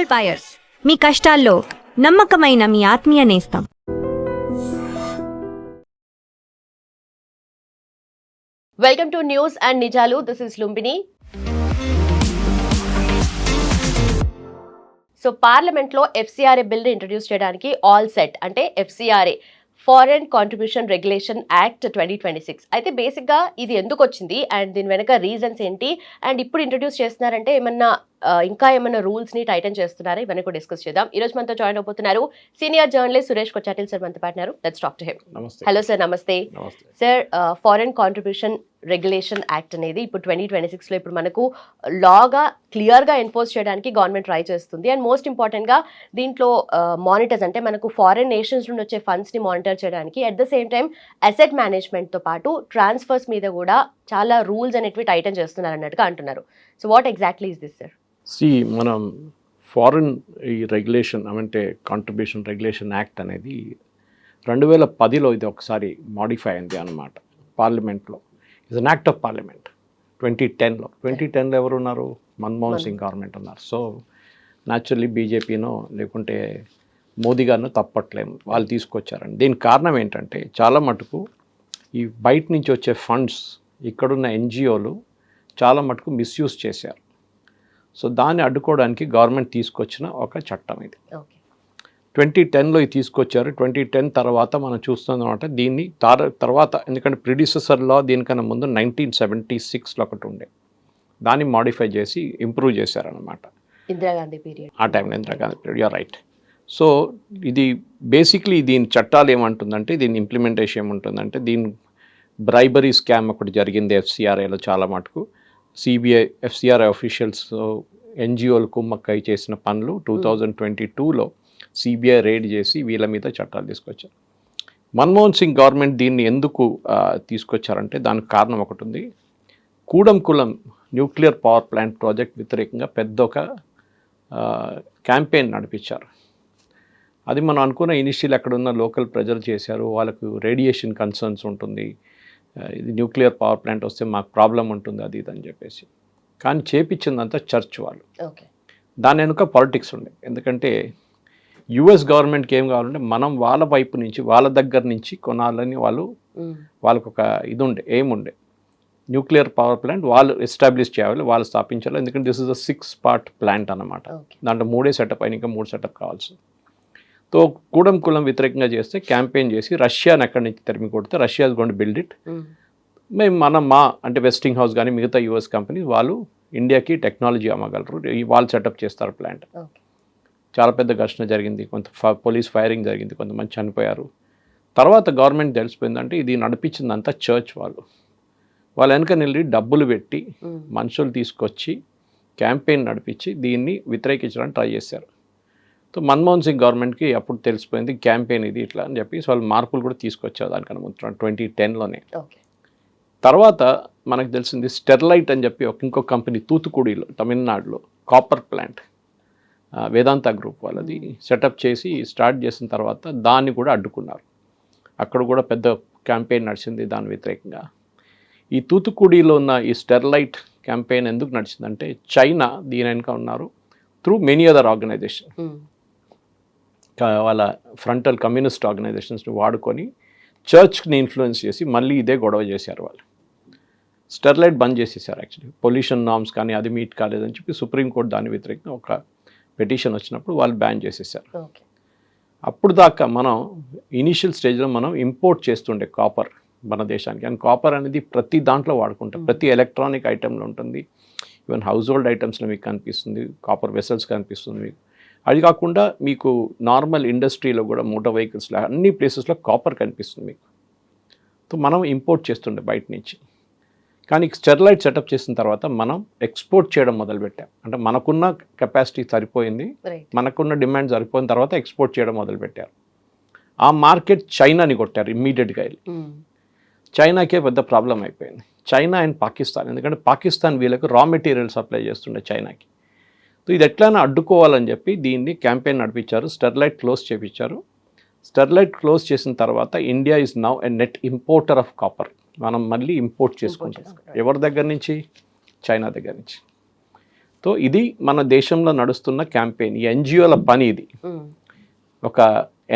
Gold buyers, మీ కష్టాల్లో నమ్మకమైన మీ ఆత్మీయ నేస్తం. వెల్కమ్ టు న్యూస్ అండ్ నిజాలు. This is Lumbini. సో పార్లమెంట్లో ఎఫ్సిఆర్ఏ బిల్ ఇంట్రడ్యూస్ చేయడానికి ఆల్ సెట్. అంటే FCRA foreign contribution regulation act 2026. అయితే బేసిక్గా ఇది ఎందుకు వచ్చింది అండ్ దీని వెనక రీజన్స్ ఏంటి అండ్ ఇప్పుడు ఇంట్రడ్యూస్ చేస్తున్నారంటే ఏమన్నా ఇంకా ఏమైనా రూల్స్ని టైటన్ చేస్తున్నారా, ఇవన్నీ కూడా డిస్కస్ చేద్దాం. ఈ రోజు మనతో జాయిన్ అవబోతున్నారు senior journalist Suresh Kochattil sir మనతో పాటున్నారు. Let's talk to him. Hello sir, namaste sir. Foreign contribution regulation act అనేది ఇప్పుడు 2026లో ఇప్పుడు మనకు లాగా క్లియర్గా ఎన్ఫోర్స్ చేయడానికి గవర్నమెంట్ ట్రై చేస్తుంది. అండ్ మోస్ట్ ఇంపార్టెంట్గా దీంట్లో మానిటర్స్ అంటే మనకు ఫారెన్ నేషన్స్ నుండి వచ్చే ఫండ్స్ని మానిటర్ చేయడానికి, at the same time asset మేనేజ్మెంట్తో పాటు ట్రాన్స్ఫర్స్ మీద కూడా చాలా రూల్స్ అనేటివి టైటన్ చేస్తున్నారు అన్నట్టుగా అంటున్నారు. So what exactly is this sir? మనం ఫారిన్ ఈ రెగ్యులేషన్ అంటే కాంట్రిబ్యూషన్ రెగ్యులేషన్ యాక్ట్ అనేది 2010లో ఇది ఒకసారి మాడిఫై అయింది అన్నమాట పార్లమెంట్లో. It's an act of parliament. 2010లో ఎవరు ఉన్నారు? మన్మోహన్ సింగ్ గవర్నమెంట్ ఉన్నారు. సో న్యాచురల్లీ బీజేపీనో లేకుంటే మోదీ గారినో తప్పట్లేము, వాళ్ళు తీసుకొచ్చారండి. దీనికి కారణం ఏంటంటే చాలా మటుకు ఈ బయట నుంచి వచ్చే ఫండ్స్ ఇక్కడున్న ఎన్జిఓలు చాలా మటుకు మిస్యూజ్ చేశారు. సో దాన్ని అడ్డుకోవడానికి గవర్నమెంట్ తీసుకొచ్చిన ఒక చట్టం ఇది. 2010లో ఇది తీసుకొచ్చారు. 2010 తర్వాత మనం చూస్తున్నామంటే దీన్ని తర్వాత, ఎందుకంటే ప్రిడిసెసర్ లా దీనికన్నా ముందు 1976లో ఒకటి ఉండే, దాన్ని మాడిఫై చేసి ఇంప్రూవ్ చేశారనమాట. ఇందిరాగాంధీ పీరియడ్, ఆ టైంలో Indira Gandhi period. You're right. So ఇది బేసిక్లీ దీని చట్టాలు ఏమంటుందంటే, దీని ఇంప్లిమెంటేషన్ ఏముంటుందంటే, దీని బ్రైబరీ స్కామ్ ఒకటి జరిగింది ఎఫ్సిఆర్ఏలో చాలా మటుకు. సిబిఐ ఎఫ్సిఆర్ఐ ఆఫీషియల్స్ ఎన్జిఓలు కుమ్మక్కై చేసిన పనులు 2022లో సిబిఐ రేడ్ చేసి వీళ్ళ మీద చట్టాలు తీసుకొచ్చారు. మన్మోహన్ సింగ్ గవర్నమెంట్ దీన్ని ఎందుకు తీసుకొచ్చారంటే దానికి కారణం ఒకటి ఉంది. Kudankulam nuclear power plant project వ్యతిరేకంగా పెద్ద ఒక క్యాంపెయిన్ నడిపించారు. అది మనం అనుకున్న ఇనిషియల్ అక్కడున్న లోకల్ ప్రజలు చేశారు. వాళ్ళకు రేడియేషన్ కన్సర్న్స్ ఉంటుంది, ఇది న్యూక్లియర్ పవర్ ప్లాంట్ వస్తే మాకు ప్రాబ్లం ఉంటుంది, అది ఇది అని చెప్పేసి. కానీ చేపించిందంతా చర్చ్ వాళ్ళు. దాని వెనుక పాలిటిక్స్ ఉండే. ఎందుకంటే యుఎస్ గవర్నమెంట్కి ఏం కావాలంటే మనం వాళ్ళ వైపు నుంచి, వాళ్ళ దగ్గర నుంచి కొనాలని వాళ్ళకు ఒక ఇది ఉండే, ఏముండే. న్యూక్లియర్ పవర్ ప్లాంట్ వాళ్ళు ఎస్టాబ్లిష్ చేయాలి, వాళ్ళు స్థాపించాలి. ఎందుకంటే this is a 6-part plant అన్నమాట. దాంట్లో 3 సెటప్ అయినా ఇంకా 3 సెటప్ కావాల్సి. తో కూడంకులం వ్యతిరేకంగా చేస్తే క్యాంపెయిన్ చేసి రష్యాని ఎక్కడి నుంచి తరిమి కొడితే Russia is going to build it. మేము అంటే వెస్టింగ్ హౌస్ కానీ మిగతా యూఎస్ కంపెనీ వాళ్ళు ఇండియాకి టెక్నాలజీ అమ్మగలరు, వాళ్ళు సెటప్ చేస్తారు ప్లాంట్. చాలా పెద్ద ఘర్షణ జరిగింది, కొంత పోలీస్ ఫైరింగ్ జరిగింది, కొంతమంది చనిపోయారు. తర్వాత గవర్నమెంట్ తెలిసిపోయిందంటే ఇది నడిపించిందంతా చర్చ్ వాళ్ళు. వాళ్ళ వెనక నిల్లి డబ్బులు పెట్టి మనుషులు తీసుకొచ్చి క్యాంపెయిన్ నడిపించి దీన్ని వ్యతిరేకించడానికి ట్రై చేశారు. సో మన్మోహన్ సింగ్ గవర్నమెంట్కి అప్పుడు తెలిసిపోయింది క్యాంపెయిన్ ఇది ఇట్లా అని చెప్పి వాళ్ళు మార్పులు కూడా తీసుకొచ్చారు దానికన్నా ముందు 2010లోనే. తర్వాత మనకు తెలిసింది స్టెర్లైట్ అని చెప్పి ఇంకో కంపెనీ తూతుకుడిలో తమిళనాడులో కాపర్ ప్లాంట్ వేదాంత గ్రూప్ వాళ్ళది సెటప్ చేసి స్టార్ట్ చేసిన తర్వాత దాన్ని కూడా అడ్డుకున్నారు. అక్కడ కూడా పెద్ద క్యాంపెయిన్ నడిచింది దాని వ్యతిరేకంగా. ఈ తూతుకుడిలో ఉన్న ఈ స్టెర్లైట్ క్యాంపెయిన్ ఎందుకు నడిచిందంటే చైనా దీని వెనుక ఉన్నారు త్రూ మెనీ అదర్ ఆర్గనైజేషన్. వాళ్ళ ఫ్రంటల్ కమ్యూనిస్ట్ ఆర్గనైజేషన్స్ని వాడుకొని చర్చ్ని ఇన్ఫ్లుయెన్స్ చేసి మళ్ళీ ఇదే గొడవ చేశారు వాళ్ళు. స్టెర్లైట్ బంద్ చేసేసారు. యాక్చువల్లీ పొల్యూషన్ నార్మ్స్ కానీ అది మీట్ కాలేదని చెప్పి సుప్రీంకోర్టు దాని వ్యతిరేకంగా ఒక పిటిషన్ వచ్చినప్పుడు వాళ్ళు బ్యాన్ చేసేసారు. అప్పుడు దాకా మనం ఇనీషియల్ స్టేజ్లో మనం ఇంపోర్ట్ చేస్తుండే కాపర్ మన దేశానికి. అండ్ కాపర్ అనేది ప్రతి దాంట్లో వాడుకుంటాం, ప్రతి ఎలక్ట్రానిక్ ఐటెంలో ఉంటుంది. ఈవెన్ హౌస్ హోల్డ్ ఐటమ్స్లో మీకు కనిపిస్తుంది, కాపర్ వెసల్స్ కనిపిస్తుంది మీకు. అది కాకుండా మీకు నార్మల్ ఇండస్ట్రీలో కూడా మోటార్ వెహికల్స్లో అన్ని ప్లేసెస్లో కాపర్ కనిపిస్తుంది మీకు. సో మనం ఇంపోర్ట్ చేస్తుండే బయట నుంచి. కానీ స్టెర్లైట్ సెటప్ చేసిన తర్వాత మనం ఎక్స్పోర్ట్ చేయడం మొదలుపెట్టాం. అంటే మనకున్న కెపాసిటీ సరిపోయింది, మనకున్న డిమాండ్ సరిపోయిన తర్వాత ఎక్స్పోర్ట్ చేయడం మొదలుపెట్టారు. ఆ మార్కెట్ చైనాని కొట్టారు ఇమ్మీడియట్గా వెళ్ళి. చైనాకే పెద్ద ప్రాబ్లం అయిపోయింది, చైనా అండ్ పాకిస్తాన్. ఎందుకంటే పాకిస్తాన్ వీళ్ళకు రా మెటీరియల్ సప్లై చేస్తుండే చైనాకి. సో ఇది ఎట్లయినా అడ్డుకోవాలని చెప్పి దీన్ని క్యాంపెయిన్ నడిపించారు, స్టెర్లైట్ క్లోజ్ చేయించారు. స్టెర్లైట్ క్లోజ్ చేసిన తర్వాత India is now a net importer of copper. మనం మళ్ళీ ఇంపోర్ట్ చేసుకుంటాం. ఎవరి దగ్గర నుంచి? చైనా దగ్గర నుంచి. సో ఇది మన దేశంలో నడుస్తున్న క్యాంపెయిన్, ఈ ఎన్జిఓల పని ఇది. ఒక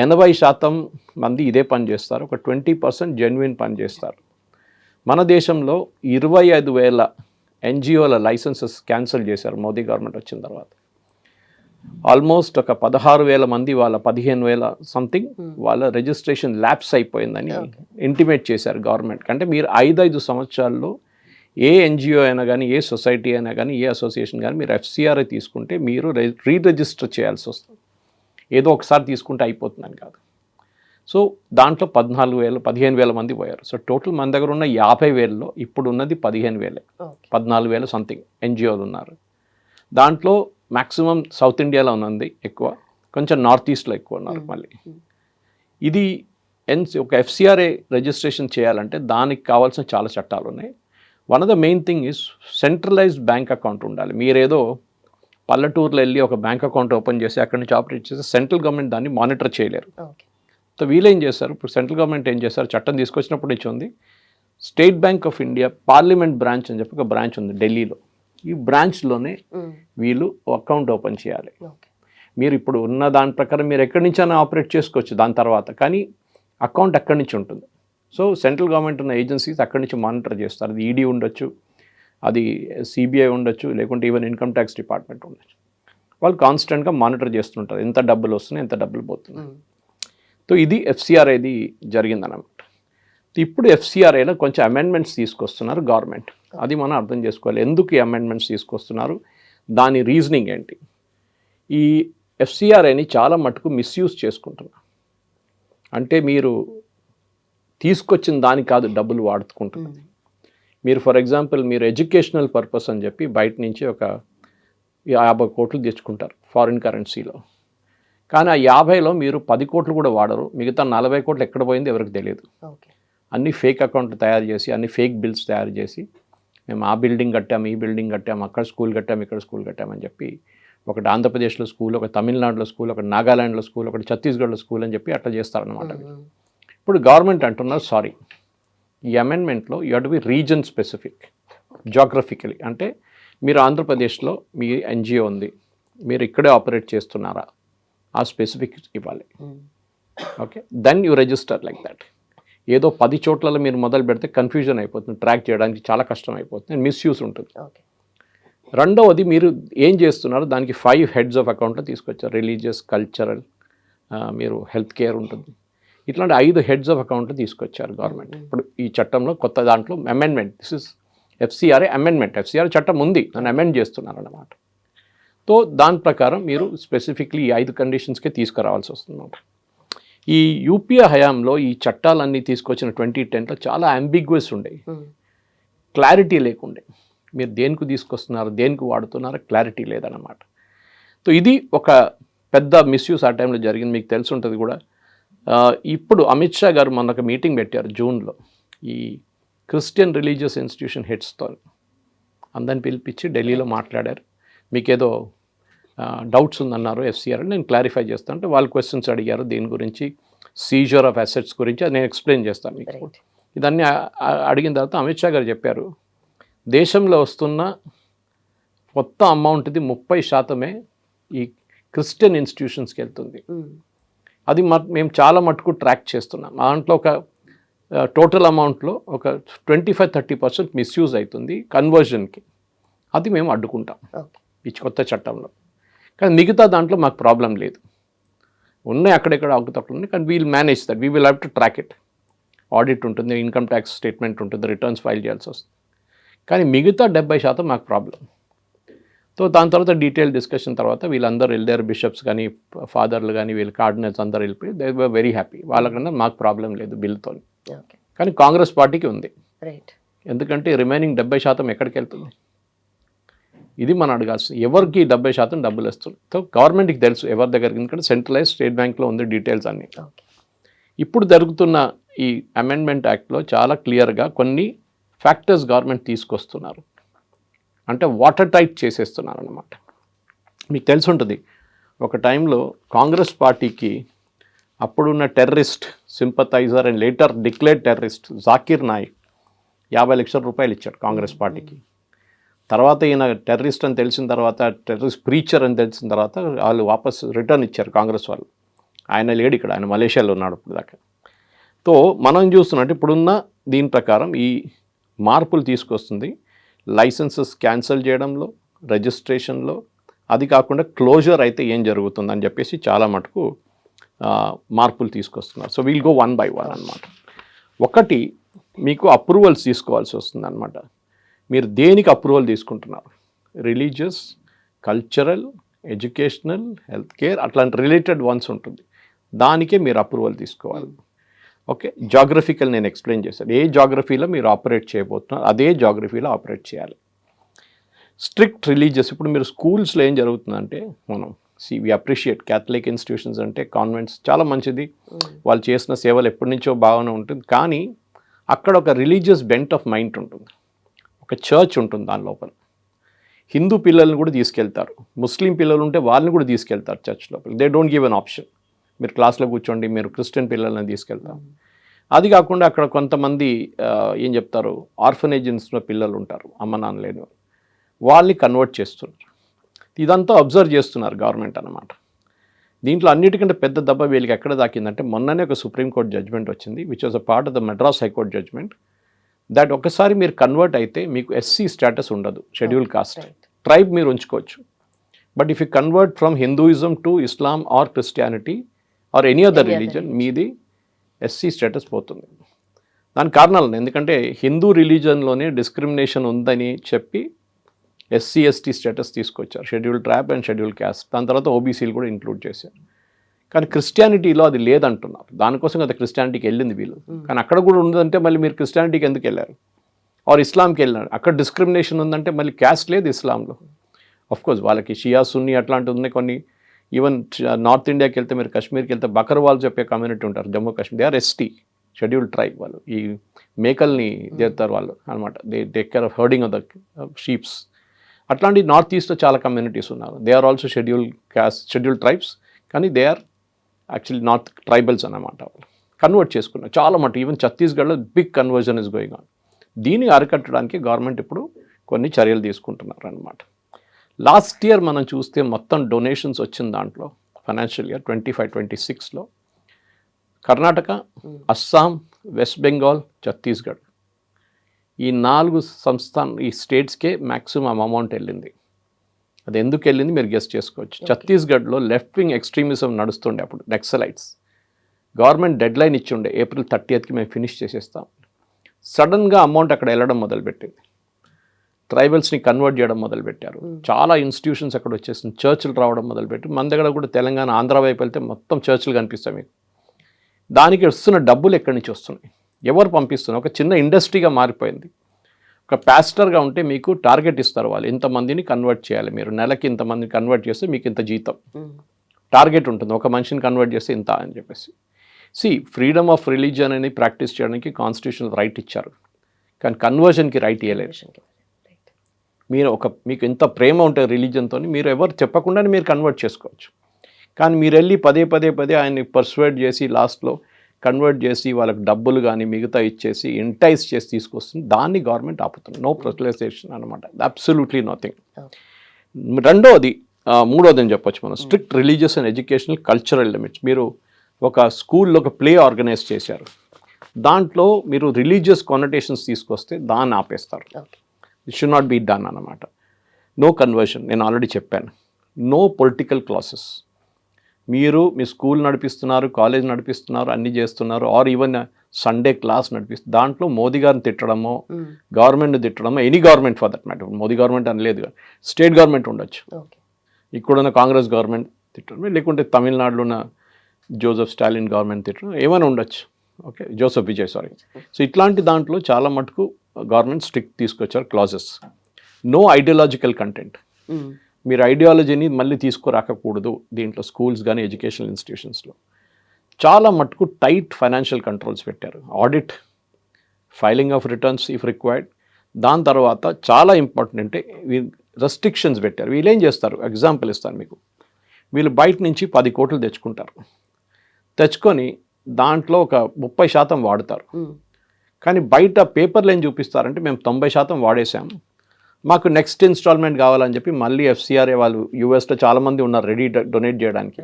80% మంది ఇదే పని చేస్తారు, ఒక 20% జెన్యున్ పని చేస్తారు. మన దేశంలో 25,000 ఎన్జిఓల లైసెన్సెస్ క్యాన్సిల్ చేశారు మోదీ గవర్నమెంట్ వచ్చిన తర్వాత. ఆల్మోస్ట్ ఒక 16,000 మంది వాళ్ళ 15,000 సంథింగ్ వాళ్ళ రిజిస్ట్రేషన్ ల్యాప్స్ అయిపోయిందని ఇంటిమేట్ చేశారు గవర్నమెంట్. అంటే మీరు 5 సంవత్సరాల్లో ఏ ఎన్జిఓ అయినా కానీ, ఏ సొసైటీ అయినా కానీ, ఏ అసోసియేషన్ కానీ మీరు ఎఫ్సిఆర్ఐ తీసుకుంటే మీరు రిజిస్టర్ చేయాల్సి వస్తుంది. ఏదో ఒకసారి తీసుకుంటే అయిపోతుందని కాదు. సో దాంట్లో 15,000 మంది పోయారు. సో టోటల్ మన దగ్గర ఉన్న 50,000లో ఇప్పుడు ఉన్నది 15,000, 14,000 సంథింగ్ ఎన్జిఓలు ఉన్నారు. దాంట్లో మ్యాక్సిమం సౌత్ ఇండియాలో ఉన్నది ఎక్కువ, కొంచెం నార్త్ ఈస్ట్లో ఎక్కువ ఉన్నారు. మళ్ళీ ఇది ఒక ఎఫ్సిఆర్ఐ రిజిస్ట్రేషన్ చేయాలంటే దానికి కావాల్సిన చాలా చట్టాలు ఉన్నాయి. One of the main thing is centralised bank account ఉండాలి. మీరేదో పల్లెటూరులో వెళ్ళి ఒక బ్యాంక్ అకౌంట్ ఓపెన్ చేసి అక్కడి నుంచి ఆపరేట్ చేసి సెంట్రల్ గవర్నమెంట్ దాన్ని మానిటర్ చేయలేరు. సో వీళ్ళు ఏం చేస్తారు, ఇప్పుడు సెంట్రల్ గవర్నమెంట్ ఏం చేస్తారు, చట్టం తీసుకొచ్చినప్పుడు ఇచ్చి ఉంది. State bank of India parliament branch అని చెప్పి ఒక బ్రాంచ్ ఉంది ఢిల్లీలో. ఈ బ్రాంచ్లోనే వీళ్ళు అకౌంట్ ఓపెన్ చేయాలి. మీరు ఇప్పుడు ఉన్న దాని ప్రకారం మీరు ఎక్కడి నుంచైనా ఆపరేట్ చేసుకోవచ్చు దాని తర్వాత, కానీ అకౌంట్ అక్కడి నుంచి ఉంటుంది. సో సెంట్రల్ గవర్నమెంట్ ఉన్న ఏజెన్సీస్ అక్కడి నుంచి మానిటర్ చేస్తారు. అది ఈడీ ఉండొచ్చు, అది సిబిఐ ఉండొచ్చు, లేకుంటే ఈవెన్ ఇన్కమ్ ట్యాక్స్ డిపార్ట్మెంట్ ఉండొచ్చు. వాళ్ళు కాన్స్టెంట్గా మానిటర్ చేస్తుంటారు ఎంత డబ్బులు వస్తున్నాయి, ఎంత డబ్బులు పోతున్నాయి. సో ఇది ఎఫ్సిఆర్ఐది జరిగిందన్నమాట. ఇప్పుడు ఎఫ్సిఆర్ఐలో కొంచెం అమెండ్మెంట్స్ తీసుకొస్తున్నారు గవర్నమెంట్. అది మనం అర్థం చేసుకోవాలి, ఎందుకు ఈ అమెండ్మెంట్స్ తీసుకొస్తున్నారు, దాని రీజనింగ్ ఏంటి. ఈ ఎఫ్సిఆర్ఐని చాలా మటుకు మిస్యూజ్ చేసుకుంటున్నారు. అంటే మీరు తీసుకొచ్చిన దాని కాదు డబ్బులు వాడుకుంటున్నది. మీరు ఫర్ ఎగ్జాంపుల్ మీరు ఎడ్యుకేషనల్ పర్పస్ అని చెప్పి బయట నుంచి ఒక 50 కోట్లు తెచ్చుకుంటారు ఫారిన్ కరెన్సీలో, కానీ ఆ 50లో మీరు 10 కోట్లు కూడా వాడరు. మిగతా 40 కోట్లు ఎక్కడ పోయింది ఎవరికి తెలియదు. అన్ని ఫేక్ అకౌంట్లు తయారు చేసి, అన్ని ఫేక్ బిల్స్ తయారు చేసి, మేము ఆ బిల్డింగ్ కట్టాము, ఈ బిల్డింగ్ కట్టాము, అక్కడ స్కూల్ కట్టాము, ఇక్కడ స్కూల్ కట్టామని చెప్పి, ఒకటి ఆంధ్రప్రదేశ్లో స్కూల్, ఒక తమిళనాడులో స్కూల్, ఒకటి నాగాలాండ్లో స్కూల్, ఒకటి ఛత్తీస్గఢ్లో స్కూల్ అని చెప్పి అట్లా చేస్తారనమాట. ఇప్పుడు గవర్నమెంట్ అంటున్నారు సారీ, ఈ అమెండ్మెంట్లో you have to be region specific, geographically. అంటే మీరు ఆంధ్రప్రదేశ్లో మీ ఎన్జిఓ ఉంది, మీరు ఇక్కడే ఆపరేట్ చేస్తున్నారా, ఆ స్పెసిఫిక్ ఇవ్వాలి. Okay, then you register like that. ఏదో 10 చోట్లలో మీరు మొదలు పెడితే కన్ఫ్యూజన్ అయిపోతుంది, ట్రాక్ చేయడానికి చాలా కష్టం అయిపోతుంది, మిస్యూజ్ ఉంటుంది. రెండవది మీరు ఏం చేస్తున్నారో దానికి 5 హెడ్స్ ఆఫ్ అకౌంట్లో తీసుకొచ్చారు. రిలీజియస్, కల్చరల్, మీరు హెల్త్ కేర్ ఉంటుంది, ఇట్లాంటి 5 హెడ్స్ ఆఫ్ అకౌంట్లో తీసుకొచ్చారు గవర్నమెంట్. ఇప్పుడు ఈ చట్టంలో కొత్త దాంట్లో amendment, this is FCRI amendment. FCRI చట్టం ఉంది, దాన్ని అమెండ్ చేస్తున్నారు అన్నమాట. సో దాని ప్రకారం మీరు స్పెసిఫిక్లీ ఈ 5 కండిషన్స్కే తీసుకురావాల్సి వస్తుందన్నమాట. ఈ యూపీఏ హయాంలో ఈ చట్టాలన్నీ తీసుకొచ్చిన 2010లో చాలా అంబిగ్వస్ ఉండేవి, క్లారిటీ లేకుండే. మీరు దేనికి తీసుకొస్తున్నారు, దేనికి వాడుతున్నారో క్లారిటీ లేదన్నమాట. సో ఇది ఒక పెద్ద మిస్యూస్ ఆ టైంలో జరిగింది, మీకు తెలిసి ఉంటుంది కూడా. ఇప్పుడు అమిత్ షా గారు మొన్న ఒక మీటింగ్ పెట్టారు జూన్లో, ఈ క్రిస్టియన్ రిలీజియస్ ఇన్స్టిట్యూషన్ హెడ్స్తో అందరిని పిలిపించి ఢిల్లీలో మాట్లాడారు. మీకేదో డౌట్స్ ఉందన్నారు ఎఫ్సిఆర్, నేను క్లారిఫై చేస్తాను అంటే వాళ్ళు క్వశ్చన్స్ అడిగారు దీని గురించి, సీజర్ ఆఫ్ అసెట్స్ గురించి, అది నేను ఎక్స్ప్లెయిన్ చేస్తాను మీకు. ఇదన్నీ అడిగిన తర్వాత అమిత్ షా గారు చెప్పారు, దేశంలో వస్తున్న మొత్తం అమౌంట్ది 30% ఈ క్రిస్టియన్ ఇన్స్టిట్యూషన్స్కి వెళ్తుంది. అది మేము చాలా మటుకు ట్రాక్ చేస్తున్నాం. దాంట్లో ఒక టోటల్ అమౌంట్లో ఒక 25-30% మిస్యూజ్ అవుతుంది కన్వర్జన్కి. అది మేము అడ్డుకుంటాం ఈ కొత్త చట్టంలో. కానీ మిగతా దాంట్లో మాకు ప్రాబ్లం లేదు, ఉన్నాయి అక్కడెక్కడ అవకతవకలు ఉన్నాయి, కానీ we'll manage that, we will have to track it. Audit ఉంటుంది, ఇన్కమ్ ట్యాక్స్ స్టేట్మెంట్ ఉంటుంది, రిటర్న్స్ ఫైల్ చేయాల్సి వస్తుంది. కానీ మిగతా 70% మాకు ప్రాబ్లం. సో దాని తర్వాత డీటెయిల్ డిస్కషన్ తర్వాత వీళ్ళందరూ వెళ్ళారు, బిషప్స్ కానీ ఫాదర్లు కానీ వీళ్ళు కార్డినల్స్ అందరూ వెళ్ళిపోయి దే వర్ వెరీ హ్యాపీ. వాళ్ళకన్నా మాకు ప్రాబ్లం లేదు బిల్తో. కానీ కాంగ్రెస్ పార్టీకి ఉంది, ఎందుకంటే రిమైనింగ్ 70% ఎక్కడికి వెళ్తుంది, ఇది మనం అడగాల్సింది. ఎవరికి 70% డబ్బులు వస్తుంది. సో గవర్నమెంట్కి తెలుసు ఎవరి దగ్గరికి, ఎందుకంటే సెంట్రలైజ్ స్టేట్ బ్యాంక్లో ఉంది డీటెయిల్స్ అన్నీ. ఇప్పుడు జరుగుతున్న ఈ అమెండ్మెంట్ యాక్ట్లో చాలా క్లియర్గా కొన్ని ఫ్యాక్టర్స్ గవర్నమెంట్ తీసుకొస్తున్నారు, అంటే వాటర్ టైట్ చేసేస్తున్నారు అన్నమాట. మీకు తెలిసి ఉంటుంది ఒక టైంలో కాంగ్రెస్ పార్టీకి అప్పుడున్న terrorist sympathizer and later declared terrorist Zakir Naik 50 లక్షల రూపాయలు ఇచ్చాడు కాంగ్రెస్ పార్టీకి. తర్వాత ఈయన టెర్రరిస్ట్ అని తెలిసిన తర్వాత, టెర్రరిస్ట్ ప్రీచర్ అని తెలిసిన తర్వాత వాళ్ళు వాపస్ రిటర్న్ ఇచ్చారు కాంగ్రెస్ వాళ్ళు. ఆయన లేడు ఇక్కడ, ఆయన మలేషియాలో ఉన్నాడు ఇప్పుడు దాకా. సో మనం చూస్తున్నట్టు ఇప్పుడున్న దీని ప్రకారం ఈ మార్పులు తీసుకొస్తుంది లైసెన్సెస్ క్యాన్సిల్ చేయడంలో, రిజిస్ట్రేషన్లో, అది కాకుండా క్లోజర్ అయితే ఏం జరుగుతుందని చెప్పేసి చాలా మటుకు మార్పులు తీసుకొస్తున్నారు. సో వీల్ గో 1 by 1 అనమాట. ఒకటి, మీకు అప్రూవల్స్ తీసుకోవాల్సి వస్తుంది అనమాట. మీరు దేనికి అప్రూవల్ తీసుకుంటున్నారు? Religious, cultural, educational, health care, అట్లాంటి రిలేటెడ్ వన్స్ ఉంటుంది, దానికే మీరు అప్రూవల్ తీసుకోవాలి. ఓకే, జాగ్రఫికల్ నేను ఎక్స్ప్లెయిన్ చేశాను. ఏ జాగ్రఫీలో మీరు ఆపరేట్ చేయబోతున్నారు అదే జాగ్రఫీలో ఆపరేట్ చేయాలి. స్ట్రిక్ట్ రిలీజియస్, ఇప్పుడు మీరు స్కూల్స్లో ఏం జరుగుతుందంటే, మనం వి అప్రిషియేట్ క్యాథలిక్ ఇన్స్టిట్యూషన్స్ అంటే కాన్వెంట్స్ చాలా మంచిది, వాళ్ళు చేసిన సేవలు ఎప్పటి నుంచో బాగానే ఉంటుంది. కానీ అక్కడ ఒక రిలీజియస్ బెంట్ ఆఫ్ మైండ్ ఉంటుంది, ఒక చర్చ్ ఉంటుంది దాని లోపల. హిందూ పిల్లల్ని కూడా తీసుకెళ్తారు, ముస్లిం పిల్లలు ఉంటే వాళ్ళని కూడా తీసుకెళ్తారు చర్చ్ లోపల. They don't give an option, మీరు క్లాస్లో కూర్చోండి, మీరు క్రిస్టియన్ పిల్లల్ని తీసుకెళ్తాం. అది కాకుండా అక్కడ కొంతమంది ఏం చెప్తారు, ఆర్ఫనేజెన్స్లో పిల్లలు ఉంటారు, అమ్మ నాన్న లేని వాళ్ళని కన్వర్ట్ చేస్తున్నారు. ఇదంతా అబ్జర్వ్ చేస్తున్నారు గవర్నమెంట్ అన్నమాట. దీంట్లో అన్నిటికంటే పెద్ద దెబ్బ వీళ్ళకి ఎక్కడ దాకిందంటే, మొన్ననే ఒక సుప్రీంకోర్టు జడ్జ్మెంట్ వచ్చింది, which was a part of the Madras high court judgement, that ఒకసారి మీరు కన్వర్ట్ అయితే మీకు ఎస్సీ స్టేటస్ ఉండదు, షెడ్యూల్ కాస్ట్. ట్రైబ్ మీరు ఉంచుకోవచ్చు, but if you convert from Hinduism to Islam or Christianity or any other religion, మీది SC status పోతుంది. దానికి కారణాలు ఉన్నాయి. ఎందుకంటే హిందూ రిలీజన్లోనే డిస్క్రిమినేషన్ ఉందని చెప్పి ఎస్సీ ఎస్టీ స్టేటస్ తీసుకొచ్చారు, schedule tribe and schedule caste. దాని తర్వాత ఓబీసీలు కూడా ఇంక్లూడ్ చేశారు. కానీ క్రిస్టియానిటీలో అది లేదంటున్నారు, దానికోసం కదా క్రిస్టియానిటీకి వెళ్ళింది వీళ్ళు. కానీ అక్కడ కూడా ఉండదంటే మళ్ళీ మీరు క్రిస్టియానిటీకి ఎందుకు వెళ్ళారు, ఆర్ ఇస్లాంకి వెళ్ళారు? అక్కడ డిస్క్రిమినేషన్ ఉందంటే మళ్ళీ క్యాస్ట్ లేదు ఇస్లాంలో. కోర్స్ వాళ్ళకి షియా సున్నీ అట్లాంటివి ఉన్నాయి కొన్ని. ఈవెన్ నార్త్ ఇండియాకి వెళ్తే, మీరు కాశ్మీర్కి వెళ్తే బకర్వాల్ చెప్పే కమ్యూనిటీ ఉంటారు Jammu Kashmir, they are ST schedule tribe. వాళ్ళు ఈ మేకల్ని చేస్తారు వాళ్ళు అనమాట, they take care of herding of the sheeps. అట్లాంటి నార్త్ ఈస్ట్లో చాలా కమ్యూనిటీస్ ఉన్నారు, they are also schedule caste, schedule tribes, కానీ they are actually north tribals అన్నమాట. వాళ్ళు కన్వర్ట్ చేసుకున్నారు చాలా మటు. ఈవెన్ ఛత్తీస్గఢ్లో big conversion is going on. దీన్ని అరికట్టడానికి గవర్నమెంట్ ఇప్పుడు కొన్ని చర్యలు తీసుకుంటున్నారు అన్నమాట. లాస్ట్ ఇయర్ మనం చూస్తే మొత్తం డొనేషన్స్ వచ్చిన దాంట్లో ఫైనాన్షియల్ ఇయర్ 25-26లో కర్ణాటక, అస్సాం, వెస్ట్ బెంగాల్, ఛత్తీస్గఢ్, ఈ 4 ఈ స్టేట్స్కే మ్యాక్సిమం అమౌంట్ వెళ్ళింది. అది ఎందుకు వెళ్ళింది మీరు గెస్ట్ చేసుకోవచ్చు. ఛత్తీస్గఢ్లో లెఫ్ట్ వింగ్ ఎక్స్ట్రీమిజం నడుస్తుండే అప్పుడు, Naxalites. Government dead line ఇచ్చిండే, April 30కి మేము ఫినిష్ చేసేస్తాం. సడన్గా అమౌంట్ అక్కడ వెళ్ళడం మొదలుపెట్టింది, ట్రైబల్స్ని కన్వర్ట్ చేయడం మొదలుపెట్టారు. చాలా ఇన్స్టిట్యూషన్స్ అక్కడ వచ్చేసింది, చర్చిలు రావడం మొదలుపెట్టి. మన దగ్గర కూడా తెలంగాణ, ఆంధ్ర వైపు వెళ్తే మొత్తం చర్చిలు కనిపిస్తాయి మీకు. దానికి వస్తున్న డబ్బులు ఎక్కడి నుంచి వస్తున్నాయి, ఎవరు పంపిస్తున్నారు? ఒక చిన్న ఇండస్ట్రీగా మారిపోయింది. ఒక పాస్టర్గా ఉంటే మీకు టార్గెట్ ఇస్తారు, వాళ్ళు ఇంతమందిని కన్వర్ట్ చేయాలి, మీరు నెలకి ఇంతమందిని కన్వర్ట్ చేస్తే మీకు ఇంత జీతం టార్గెట్ ఉంటుంది, ఒక మనిషిని కన్వర్ట్ చేస్తే ఇంత అని చెప్పేసి. ఫ్రీడమ్ ఆఫ్ రిలీజియన్ అని ప్రాక్టీస్ చేయడానికి కాన్స్టిట్యూషనల్ రైట్ ఇచ్చారు, కానీ కన్వర్షన్కి రైట్ ఇవ్వలేదు. మీరు మీకు ఎంత ప్రేమ ఉంటుంది రిలీజియన్తో, మీరు ఎవరు చెప్పకుండానే మీరు కన్వర్ట్ చేసుకోవచ్చు. కానీ మీరు వెళ్ళి పదే ఆయన్ని పర్సువేడ్ చేసి లాస్ట్లో కన్వర్ట్ చేసి వాళ్ళకి డబ్బులు కానీ మిగతా ఇచ్చేసి ఎంటైజ్ చేసి తీసుకొస్తుంది, దాన్ని గవర్నమెంట్ ఆపుతుంది. నో ప్రొటలైజేషన్ అనమాట, అబ్సల్యూట్లీ నథింగ్. మూడోది అని చెప్పొచ్చు మనం, strict religious and educational cultural limits. మీరు ఒక స్కూల్లో ఒక ప్లే ఆర్గనైజ్ చేశారు, దాంట్లో మీరు రిలీజియస్ కానటేషన్స్ తీసుకొస్తే దాన్ని ఆపేస్తారు. It should not be done అన్నమాట. నో కన్వర్షన్, నేను ఆల్రెడీ చెప్పాను. No political classes. మీరు మీ స్కూల్ నడిపిస్తున్నారు, కాలేజ్ నడిపిస్తున్నారు, అన్నీ చేస్తున్నారు, ఆర్ ఈవెన్ సండే క్లాస్ నడిపిస్తున్నారు, దాంట్లో మోదీ గారిని తిట్టడమో, గవర్నమెంట్ని తిట్టడమో, any government for that matter, Modi government అని లేదు, స్టేట్ గవర్నమెంట్ ఉండొచ్చు, ఇక్కడున్న కాంగ్రెస్ గవర్నమెంట్ తిట్టడం, లేకుంటే తమిళనాడులో ఉన్న జోసెఫ్ స్టాలిన్ గవర్నమెంట్ తిట్టడం, ఏమైనా ఉండొచ్చు. Okay, Joseph Vijay sorry. So ఇట్లాంటి దాంట్లో చాలా మటుకు గవర్నమెంట్ స్ట్రిక్ట్ తీసుకొచ్చారు క్లాజెస్. No ideological content. మీరు ఐడియాలజీని మళ్ళీ తీసుకురాకూడదు దీంట్లో, స్కూల్స్ కానీ ఎడ్యుకేషనల్ ఇన్స్టిట్యూషన్స్లో. చాలా మటుకు టైట్ ఫైనాన్షియల్ కంట్రోల్స్ పెట్టారు. Audit, filing of returns if required. దాని తర్వాత చాలా ఇంపార్టెంట్ అంటే రెస్ట్రిక్షన్స్ పెట్టారు. వీళ్ళు ఏం చేస్తారు, ఎగ్జాంపుల్ ఇస్తాను మీకు. వీళ్ళు బయట నుంచి 10 కోట్లు తెచ్చుకొని దాంట్లో ఒక 30% వాడతారు. కానీ బయట పేపర్లు ఏం చూపిస్తారంటే మేము 90% వాడేసాము, మాకు నెక్స్ట్ ఇన్స్టాల్మెంట్ కావాలని చెప్పి మళ్ళీ ఎఫ్సిఆర్ఏ వాళ్ళు యూఎస్లో చాలామంది ఉన్నారు రెడీ డొనేట్ చేయడానికి,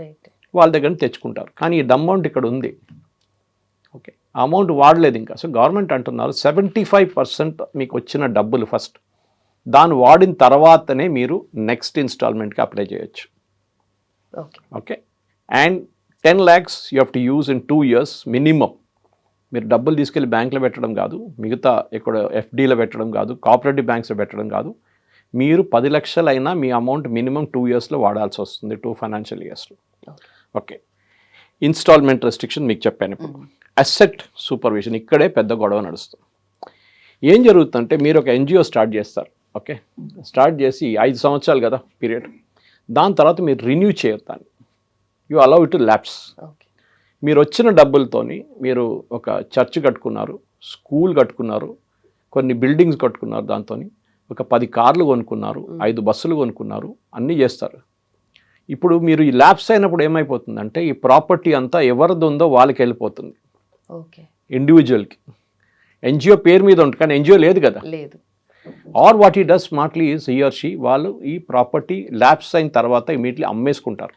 వాళ్ళ దగ్గర తెచ్చుకుంటారు. కానీ ఈ అమౌంట్ ఇక్కడ ఉంది, ఓకే, ఆ అమౌంట్ వాడలేదు ఇంకా. సో గవర్నమెంట్ అంటున్నారు 75% మీకు వచ్చిన డబ్బులు ఫస్ట్, దాన్ని వాడిన తర్వాతనే మీరు నెక్స్ట్ ఇన్స్టాల్మెంట్కి అప్లై చేయొచ్చు. Okay, and 10 lakhs you have to use in 2 years minimum. మీరు డబ్బులు తీసుకెళ్ళి బ్యాంకులో పెట్టడం కాదు, మిగతా ఇక్కడ ఎఫ్డీలో పెట్టడం కాదు, కోఆపరేటివ్ బ్యాంక్స్లో పెట్టడం కాదు. మీరు 10 లక్షలైనా మీ అమౌంట్ మినిమం 2 yearsలో వాడాల్సి వస్తుంది, 2 financial yearsలో. ఓకే, ఇన్స్టాల్మెంట్ రెస్ట్రిక్షన్ మీకు చెప్పాను. ఇప్పుడు అసెట్ సూపర్విజన్, ఇక్కడే పెద్ద గొడవ నడుస్తుంది. ఏం జరుగుతుందంటే మీరు ఒక ఎన్జిఓ స్టార్ట్ చేస్తారు, ఓకే, స్టార్ట్ చేసి 5 సంవత్సరాలు కదా పీరియడ్, దాని తర్వాత మీరు రిన్యూ చేయరు దాన్ని, you allow it to lapse. మీరు వచ్చిన డబ్బులతోని మీరు ఒక చర్చ్ కట్టుకున్నారు, స్కూల్ కట్టుకున్నారు, కొన్ని బిల్డింగ్స్ కట్టుకున్నారు, దాంతో ఒక 10 కార్లు కొనుక్కున్నారు, 5 బస్సులు కొనుక్కున్నారు, అన్నీ చేస్తారు. ఇప్పుడు మీరు ఈ ల్యాప్స్ అయినప్పుడు ఏమైపోతుందంటే ఈ ప్రాపర్టీ అంతా ఎవరిది ఉందో వాళ్ళకి వెళ్ళిపోతుంది, ఇండివిజువల్కి. ఎన్జిఓ పేరు మీద ఉంటుంది కానీ ఎన్జిఓ లేదు కదా. ఆర్ వాట్ ఈ does smartly is he or she, వాళ్ళు ఈ ప్రాపర్టీ ల్యాప్స్ అయిన తర్వాత ఇమీడియట్లీ అమ్మేసుకుంటారు.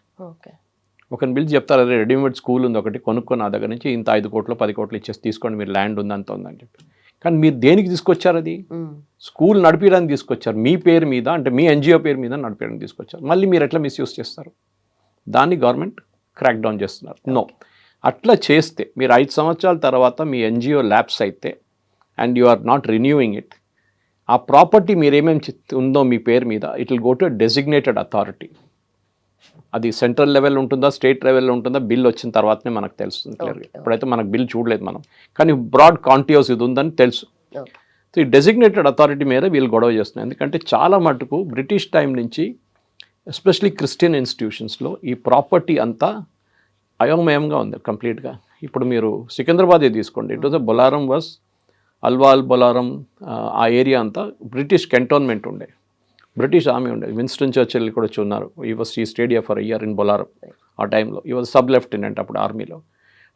ఒకరిని పిలిచి చెప్తారు, అదే రెడీమేడ్ స్కూల్ ఉంది ఒకటి కొనుక్కొని నా దగ్గర నుంచి ఇంత 5 కోట్లు 10 కోట్లు ఇచ్చేసి తీసుకోండి, మీరు ల్యాండ్ ఉంది అంత ఉందని చెప్పి. కానీ మీరు దేనికి తీసుకొచ్చారు? అది స్కూల్ నడిపించడానికి తీసుకొచ్చారు, మీ పేరు మీద, అంటే మీ ఎన్జిఓ పేరు మీద నడిపించడానికి తీసుకొచ్చారు. మళ్ళీ మీరు ఎట్లా మిస్యూజ్ చేస్తారు? దాన్ని గవర్నమెంట్ క్రాక్ డౌన్ చేస్తున్నారు. నో, అట్లా చేస్తే మీరు 5 సంవత్సరాల తర్వాత మీ ఎన్జిఓ ల్యాప్స్ అయితే and you are not renewing it, ఆ ప్రాపర్టీ మీరేమేమి ఉందో మీ పేరు మీద it will go to designated authority. అది సెంట్రల్ లెవెల్ ఉంటుందా, స్టేట్ లెవెల్లో ఉంటుందా, బిల్ వచ్చిన తర్వాతనే మనకు తెలుస్తుంది క్లియర్గా. ఇప్పుడైతే మనకు బిల్ చూడలేదు మనం, కానీ బ్రాడ్ కాంటియోస్ ఇది ఉందని తెలుసు. సో ఈ డెసిగ్నేటెడ్ అథారిటీ మీద వీళ్ళు గొడవ చేస్తున్నారు. ఎందుకంటే చాలా మటుకు బ్రిటిష్ టైం నుంచి ఎస్పెషలీ క్రిస్టియన్ ఇన్స్టిట్యూషన్స్లో ఈ ప్రాపర్టీ అంతా అయోమయంగా ఉంది కంప్లీట్గా. ఇప్పుడు మీరు సికింద్రాబాదే తీసుకోండి, it was Bolarum was Alwal Bolarum, ఆ ఏరియా అంతా బ్రిటిష్ కంటోన్మెంట్ ఉండే, బ్రిటిష్ ఆర్మీ ఉండేది. విన్స్టన్ చర్చిల్ కూడా ఉన్నారు, ఈ స్టేడియా ఫర్ ఇయర్ ఇన్ బొలారం. ఆ టైంలో ఈ వాజ్ సబ్ లెఫ్టినెంట్ అప్పుడు ఆర్మీలో.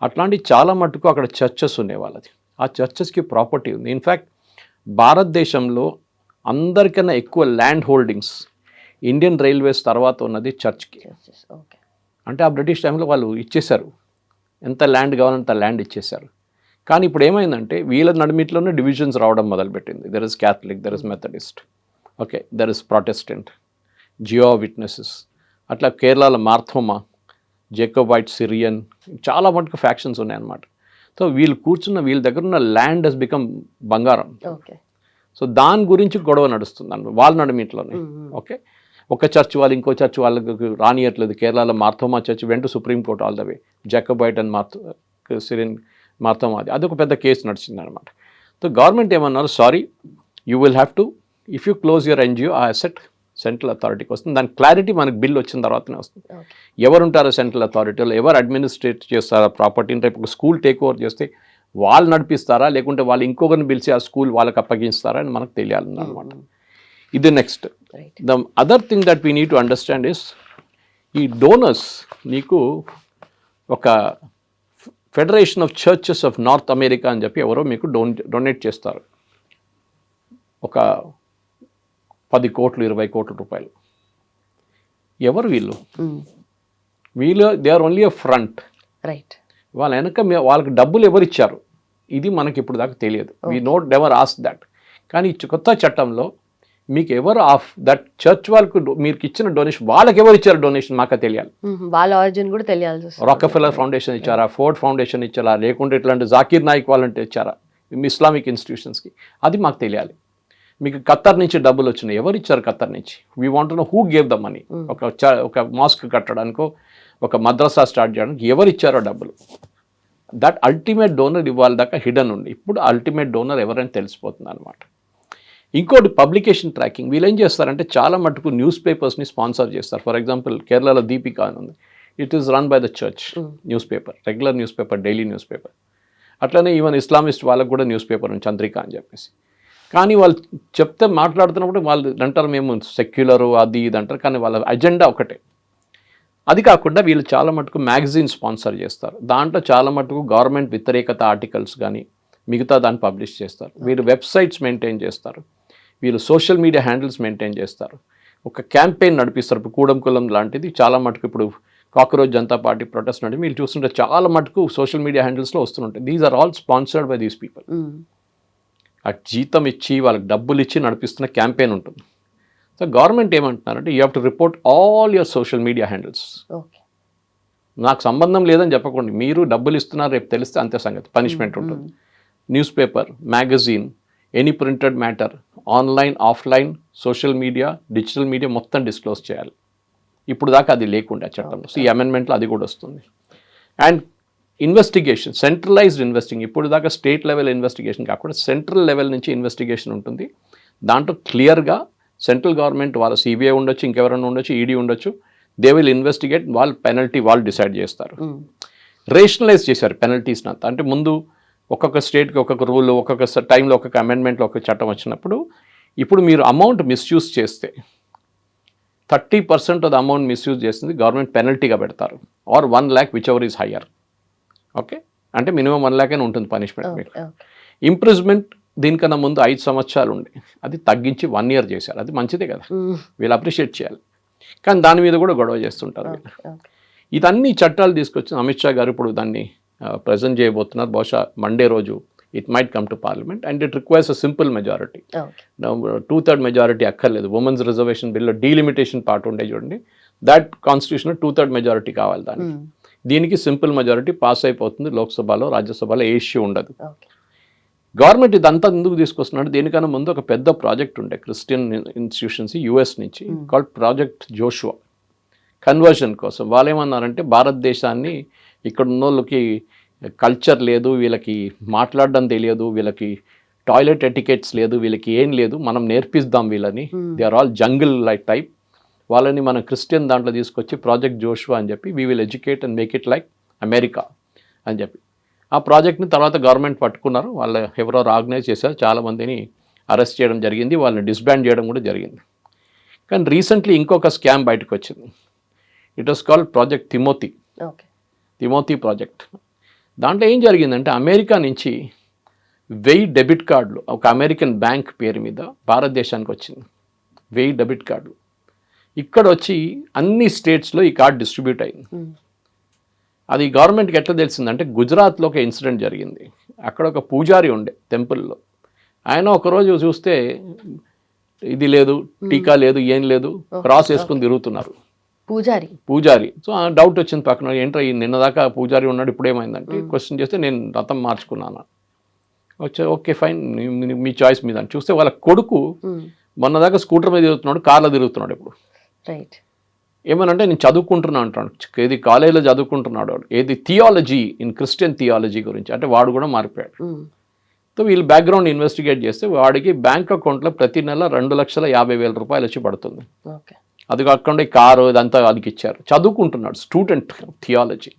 అట్లాంటి చాలా మటుకు అక్కడ చర్చెస్ ఉండే వాళ్ళది. ఆ చర్చెస్కి ప్రాపర్టీ ఉంది. ఇన్ఫ్యాక్ట్ భారతదేశంలో అందరికన్నా ఎక్కువ ల్యాండ్ హోల్డింగ్స్ ఇండియన్ రైల్వేస్ తర్వాత ఉన్నది చర్చ్కి. అంటే ఆ బ్రిటిష్ టైంలో వాళ్ళు ఇచ్చేశారు, ఎంత ల్యాండ్ కావాలంటే ల్యాండ్ ఇచ్చేశారు. కానీ ఇప్పుడు ఏమైందంటే వీళ్ళ నడిమిట్లోనే డివిజన్స్ రావడం మొదలుపెట్టింది. There is Catholic, there is Methodist, okay, there is Protestant, జియో విట్నెసెస్, అట్లా కేరళలో మార్థోమా, జేకోబైట్, సిరియన్, చాలా మటుకు ఫ్యాక్షన్స్ ఉన్నాయన్నమాట. సో వీళ్ళు కూర్చున్న వీళ్ళ దగ్గర ఉన్న ల్యాండ్ హెస్ బికమ్ బంగారం. సో దాని గురించి గొడవ నడుస్తుంది అన్నమాట వాళ్ళ నడిమిట్లోనే. ఓకే, ఒక చర్చ్ వాళ్ళు ఇంకో చర్చ్ వాళ్ళకి రానియట్లేదు. కేరళలో మార్థోమా చర్చ్ వెంట supreme court all the way, Jacobite and Syrian Marthoma, అది ఒక పెద్ద కేసు నడిచింది అనమాట. సో గవర్నమెంట్ ఏమన్నారు, sorry, you will have to, if you close your NGO, ఆ అసెట్ సెంట్రల్ అథారిటీకి వస్తుంది. దాని క్లారిటీ మనకు బిల్ వచ్చిన తర్వాతనే వస్తుంది. ఎవరు ఉంటారో సెంట్రల్ అథారిటీలో, ఎవరు అడ్మినిస్ట్రేట్ చేస్తారా ప్రాపర్టీని, రేపు ఒక స్కూల్ టేక్ ఓవర్ చేస్తే వాళ్ళు నడిపిస్తారా, లేకుంటే వాళ్ళు ఇంకొకరిని పిలిచి ఆ స్కూల్ వాళ్ళకి అప్పగిస్తారా అని మనకు తెలియాలన్నమాట. ఇది next. The other thing that we need to understand is, ఈ డోనర్స్ నీకు ఒక federation of churches of north America అని చెప్పి ఎవరో మీకు డొనేట్ చేస్తారు, ఒక 10 కోట్లు 20 కోట్ల రూపాయలు. ఎవరు వీళ్ళు? They are only a front. వాళ్ళ వెనక వాళ్ళకి డబ్బులు ఎవరు ఇచ్చారు ఇది మనకి ఇప్పుడు దాకా తెలియదు. We note never ask that. కానీ కొత్త చట్టంలో మీకు ఎవరు ఆఫ్ దట్ చర్చ్ వాళ్ళకు మీకు ఇచ్చిన డొనేషన్, వాళ్ళకి ఎవరు ఇచ్చారు డొనేషన్ మాకు తెలియాలి. వాళ్ళ ఆరిజిన్ కూడా తెలియాలి. రాకెఫెల్లర్ ఫౌండేషన్ ఇచ్చారా, ఫోర్డ్ ఫౌండేషన్ ఇచ్చారా, లేకుంటే ఇట్లాంటి జాకీర్ నాయిక్ వాళ్ళంటే ఇచ్చారా ఇస్లామిక్ ఇన్స్టిట్యూషన్స్కి, అది మాకు తెలియాలి. మీకు ఖత్తర్ నుంచి డబ్బులు వచ్చినాయి, ఎవరు ఇచ్చారు ఖత్తర్ నుంచి? We want to know who gave the money. ఒక మాస్క్ కట్టడానికో ఒక మద్రసా స్టార్ట్ చేయడానికి ఎవరు ఇచ్చారో డబ్బులు. దట్ అల్టిమేట్ డోనర్ ఇవాళ దాకా హిడెన్ ఉంది. ఇప్పుడు అల్టిమేట్ డోనర్ ఎవరైనా తెలిసిపోతుంది అనమాట. ఇంకోటి పబ్లికేషన్ ట్రాకింగ్. వీళ్ళు ఏం చేస్తారంటే చాలా మటుకు న్యూస్ పేపర్స్ని స్పాన్సర్ చేస్తారు. ఫర్ ఎగ్జాంపుల్ కేరళలో దీపిక అని ఉంది, it is run by the church news paper, regular news paper, daily news paper. అట్లనే ఈవెన్ ఇస్లామిస్ట్ వాళ్ళకు కూడా న్యూస్ పేపర్ ఉంది, చంద్రిక అని చెప్పేసి. కానీ వాళ్ళు చెప్తే మాట్లాడుతున్నప్పుడు వాళ్ళు అంటారు మేము సెక్యులరు అది ఇది అంటారు, కానీ వాళ్ళ అజెండా ఒకటే. అది కాకుండా వీళ్ళు చాలా మటుకు మ్యాగజైన్ స్పాన్సర్ చేస్తారు. దాంట్లో చాలా మటుకు గవర్నమెంట్ వ్యతిరేకత ఆర్టికల్స్ కానీ మిగతా దాన్ని పబ్లిష్ చేస్తారు. వీళ్ళు వెబ్సైట్స్ మెయింటైన్ చేస్తారు. వీళ్ళు సోషల్ మీడియా హ్యాండిల్స్ మెయింటైన్ చేస్తారు, ఒక క్యాంపెయిన్ నడిపిస్తారు. ఇప్పుడు కూడం కులం లాంటిది చాలా మటుకు ఇప్పుడు కాక్రోచ్ జనతా పార్టీ ప్రొటెస్ట్ అంటే మీరు చూస్తుంటే చాలా మటుకు సోషల్ మీడియా హ్యాండిల్స్లో వస్తుంటాయి. These are all sponsored by these people. ఆ జీతం ఇచ్చి వాళ్ళకి డబ్బులు ఇచ్చి నడిపిస్తున్న క్యాంపెయిన్ ఉంటుంది. సో గవర్నమెంట్ ఏమంటున్నారంటే you have to report all your social media handles. నాకు సంబంధం లేదని చెప్పకండి, మీరు డబ్బులు ఇస్తున్నారు రేపు తెలిస్తే అంతే సంగతి, పనిష్మెంట్ ఉంటుంది. News paper, magazine, any printed matter, online, offline, social media, digital media మొత్తం డిస్క్లోజ్ చేయాలి. ఇప్పుడు దాకా అది లేకుండా చట్టంలో. సో ఈ అమెండ్మెంట్లో అది కూడా వస్తుంది. అండ్ ఇన్వెస్టిగేషన్, సెంట్రలైజ్డ్ ఇన్వెస్టింగ్, ఇప్పుడు దాకా స్టేట్ లెవెల్ ఇన్వెస్టిగేషన్ కాకుండా సెంట్రల్ లెవెల్ నుంచి ఇన్వెస్టిగేషన్ ఉంటుంది. దాంట్లో క్లియర్గా సెంట్రల్ గవర్నమెంట్ వాళ్ళ సిబిఐ ఉండొచ్చు, ఇంకెవరైనా ఉండొచ్చు, ఈడీ ఉండొచ్చు, దే విల్ ఇన్వెస్టిగేట్, వాళ్ళు పెనల్టీ వాళ్ళు డిసైడ్ చేస్తారు. రేషనలైజ్ చేశారు పెనల్టీస్ని అంతా. అంటే ముందు ఒక్కొక్క స్టేట్కి ఒక్కొక్క రూల్, ఒక్కొక్క టైంలో ఒక్కొక్క అమెండ్మెంట్లో ఒక్కొక్క చట్టం వచ్చినప్పుడు, ఇప్పుడు మీరు అమౌంట్ మిస్యూజ్ చేస్తే 30% ఆఫ్ ద అమౌంట్ మిస్యూజ్ చేస్తుంది గవర్నమెంట్ పెనల్టీగా పెడతారు, or 1 lakh whichever is higher. Okay, అంటే మినిమం 1 lakh అని ఉంటుంది పనిష్మెంట్ మీకు. ఇంప్రిజ్మెంట్ దీనికన్నా ముందు 5 సంవత్సరాలు ఉండే, అది తగ్గించి 1 year చేశారు. అది మంచిదే కదా, వీళ్ళు అప్రిషియేట్ చేయాలి. కానీ దాని మీద కూడా గొడవ చేస్తుంటారు వీళ్ళు. ఇదన్నీ చట్టాలు తీసుకొచ్చిన అమిత్ షా గారు ఇప్పుడు దాన్ని ప్రజెంట్ చేయబోతున్నారు. బహుశా మండే రోజు it might come to parliament and it requires a simple majority. 2/3 majority అక్కర్లేదు. ఉమెన్స్ రిజర్వేషన్ బిల్లో డీలిమిటేషన్ పార్ట్ ఉండే చూడండి, దాట్ కాన్స్టిట్యూషన్ 2/3 మెజారిటీ కావాలి దానికి. దీనికి సింపుల్ మెజారిటీ పాస్ అయిపోతుంది లోక్సభలో, రాజ్యసభలో ఏ ఇష్యూ ఉండదు. గవర్నమెంట్ ఇదంతా ఎందుకు తీసుకొస్తున్నాడు, దేనికన్నా ముందు ఒక పెద్ద ప్రాజెక్ట్ ఉండే క్రిస్టియన్ ఇన్స్టిట్యూషన్స్ యుఎస్ నుంచి, కాల్డ్ ప్రాజెక్ట్ జోషువా, కన్వర్షన్ కోసం. వాళ్ళు ఏమన్నారంటే భారతదేశాన్ని ఇక్కడ ఉన్న వాళ్ళకి కల్చర్ లేదు, వీళ్ళకి మాట్లాడడం తెలియదు, వీళ్ళకి టాయిలెట్ ఎటికెట్స్ లేదు, వీళ్ళకి ఏం లేదు, మనం నేర్పిస్తాం వీళ్ళని, they are all jungle like type, వాళ్ళని మనం క్రిస్టియన్ దాంట్లో తీసుకొచ్చి ప్రాజెక్ట్ జోషువా అని చెప్పి we will educate and make it like America అని చెప్పి ఆ ప్రాజెక్ట్ని తర్వాత గవర్నమెంట్ పట్టుకున్నారు. వాళ్ళు ఎవరెవరు ఆర్గనైజ్ చేశారు, చాలామందిని అరెస్ట్ చేయడం జరిగింది, వాళ్ళని డిస్బ్యాండ్ చేయడం కూడా జరిగింది. కానీ రీసెంట్లీ ఇంకొక స్కామ్ బయటకు వచ్చింది. It was called project Timothy. Timothy project. దాంట్లో ఏం జరిగిందంటే అమెరికా నుంచి 1000 డెబిట్ కార్డులు ఒక అమెరికన్ బ్యాంక్ పేరు మీద భారతదేశానికి వచ్చింది. 1000 డెబిట్ కార్డులు ఇక్కడ వచ్చి అన్ని స్టేట్స్లో ఈ కార్డు డిస్ట్రిబ్యూట్ అయింది. అది గవర్నమెంట్కి ఎట్లా తెలిసిందంటే గుజరాత్లో ఒక ఇన్సిడెంట్ జరిగింది. అక్కడ ఒక పూజారి ఉండే టెంపుల్లో, ఆయన ఒకరోజు చూస్తే ఇది లేదు, టీకా లేదు, ఏం లేదు, క్రాస్ వేసుకుని తిరుగుతున్నారు పూజారి. సో డౌట్ వచ్చింది పక్కన, ఏంట్రా నిన్నదాకా పూజారి ఉన్నాడు ఇప్పుడు ఏమైందంటే క్వశ్చన్ చేస్తే నేను రథం మార్చుకున్నాను. వచ్చా ఓకే ఫైన్, మీ చాయిస్ మీద అని చూస్తే వాళ్ళ కొడుకు మొన్నదాకా స్కూటర్ మీద తిరుగుతున్నాడు, కార్లో తిరుగుతున్నాడు ఇప్పుడు. ఏమనంటే నేను చదువుకుంటున్నా అంటాడు, ఏది కాలేజీలో చదువుకుంటున్నాడు వాడు, ఏది థియాలజీ, ఇన్ క్రిస్టియన్ థియాలజీ గురించి, అంటే వాడు కూడా మారిపోయాడు. సో వీళ్ళు బ్యాక్గ్రౌండ్ ఇన్వెస్టిగేట్ చేస్తే వాడికి బ్యాంక్ అకౌంట్లో ప్రతి నెల 2,50,000 రూపాయలు వచ్చి పడుతుంది. అది కాకుండా ఈ కారు ఇదంతా వాళ్ళకి ఇచ్చారు. చదువుకుంటున్నాడు, స్టూడెంట్ థియాలజీ.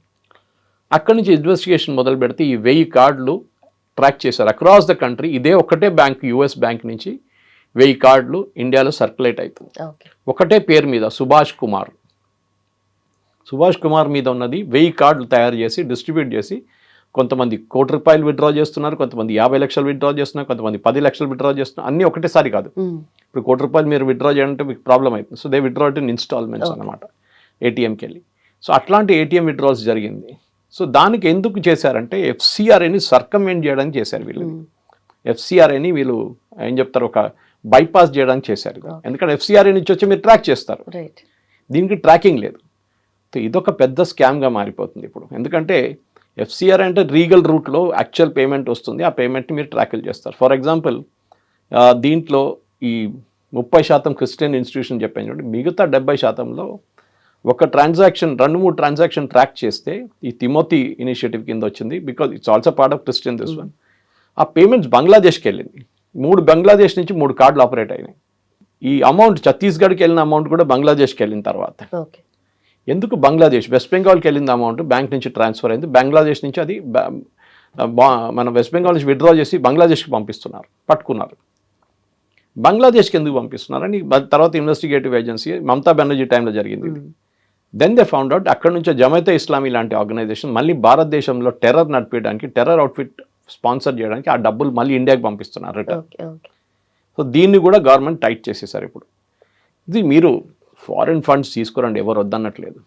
అక్కడి నుంచి ఇన్వెస్టిగేషన్ మొదలు పెడితే ఈ 1000 కార్డులు ట్రాక్ చేశారు అక్రాస్ ద కంట్రీ. ఇదే ఒకటే బ్యాంక్, యుఎస్ బ్యాంక్ నుంచి 1000 కార్డులు ఇండియాలో సర్క్యులేట్ అవుతుంది. ఒకటే పేరు మీద సుభాష్ కుమార్ మీద ఉన్నది 1000 కార్డులు తయారు చేసి డిస్ట్రిబ్యూట్ చేసి, కొంతమంది ₹1,00,00,000 విత్డ్రా చేస్తున్నారు, కొంతమంది 50 లక్షలు విత్డ్రా చేస్తున్నారు, కొంతమంది 10 లక్షలు విత్డ్రా చేస్తున్నారు. అన్నీ ఒకటేసారి కాదు. ఇప్పుడు ₹1,00,00,000 మీరు విత్డ్రా చేయాలంటే మీకు ప్రాబ్లం అవుతుంది. So they withdraw in installments అనమాట, ఏటీఎంకి వెళ్ళి. సో అట్లాంటి ఏటీఎం విత్డ్రాల్స్ జరిగింది. సో దానికి ఎందుకు చేశారంటే ఎఫ్సిఆర్ఏని సర్కమెంట్ చేయడానికి చేశారు వీళ్ళు. ఎఫ్సిఆర్ఏని వీళ్ళు ఏం చెప్తారు, ఒక బైపాస్ చేయడానికి చేశారు. ఎందుకంటే ఎఫ్సిఆర్ఏ నుంచి వచ్చి మీరు ట్రాక్ చేస్తారు, దీనికి ట్రాకింగ్ లేదు. సో ఇదొక పెద్ద స్కామ్గా మారిపోతుంది ఇప్పుడు. ఎందుకంటే ఎఫ్సిఆర్ అంటే లీగల్ రూట్లో యాక్చువల్ పేమెంట్ వస్తుంది, ఆ పేమెంట్ని మీరు ట్రాకిల్ చేస్తారు. ఫర్ ఎగ్జాంపుల్ దీంట్లో ఈ 30% క్రిస్టియన్ ఇన్స్టిట్యూషన్ చెప్పాను చూడండి, మిగతా 70%లో ఒక ట్రాన్సాక్షన్ 2-3 ట్రాన్సాక్షన్ ట్రాక్ చేస్తే ఈ తిమోతి ఇనిషియేటివ్ కింద వచ్చింది. Because it's also part of Christian this one. ఆ పేమెంట్స్ బంగ్లాదేశ్కి వెళ్ళింది. 3 బంగ్లాదేశ్ నుంచి 3 కార్డులు ఆపరేట్ అయినాయి. ఈ అమౌంట్ ఛత్తీస్గఢ్కి వెళ్ళిన అమౌంట్ కూడా బంగ్లాదేశ్కి వెళ్ళిన తర్వాత, ఎందుకు బంగ్లాదేశ్, వెస్ట్ బెంగాల్కి వెళ్ళిన అమౌంట్ బ్యాంక్ నుంచి ట్రాన్స్ఫర్ అయింది, బంగ్లాదేశ్ నుంచి అది మన వెస్ట్ బెంగాల్ నుంచి విత్డ్రా చేసి బంగ్లాదేశ్కి పంపిస్తున్నారు, పట్టుకున్నారు. బంగ్లాదేశ్కి ఎందుకు పంపిస్తున్నారని తర్వాత ఇన్వెస్టిగేటివ్ ఏజెన్సీ మమతా బెనర్జీ టైంలో జరిగింది. దెన్ దే ఫౌండ్ అవుట్ అక్కడ నుంచి జమైతే ఇస్లామీ లాంటి ఆర్గనైజేషన్ మళ్ళీ భారతదేశంలో టెర్రర్ నడిపించడానికి, టెర్రర్ అవుట్ఫిట్ స్పాన్సర్ చేయడానికి ఆ డబ్బులు మళ్ళీ ఇండియాకి పంపిస్తున్నారు రిటర్న్. సో దీన్ని కూడా గవర్నమెంట్ టైట్ చేసేసారు ఇప్పుడు. ఇది మీరు ఫారిన్ ఫండ్స్ తీసుకురండి, ఎవరు వద్దన్నట్లేదు,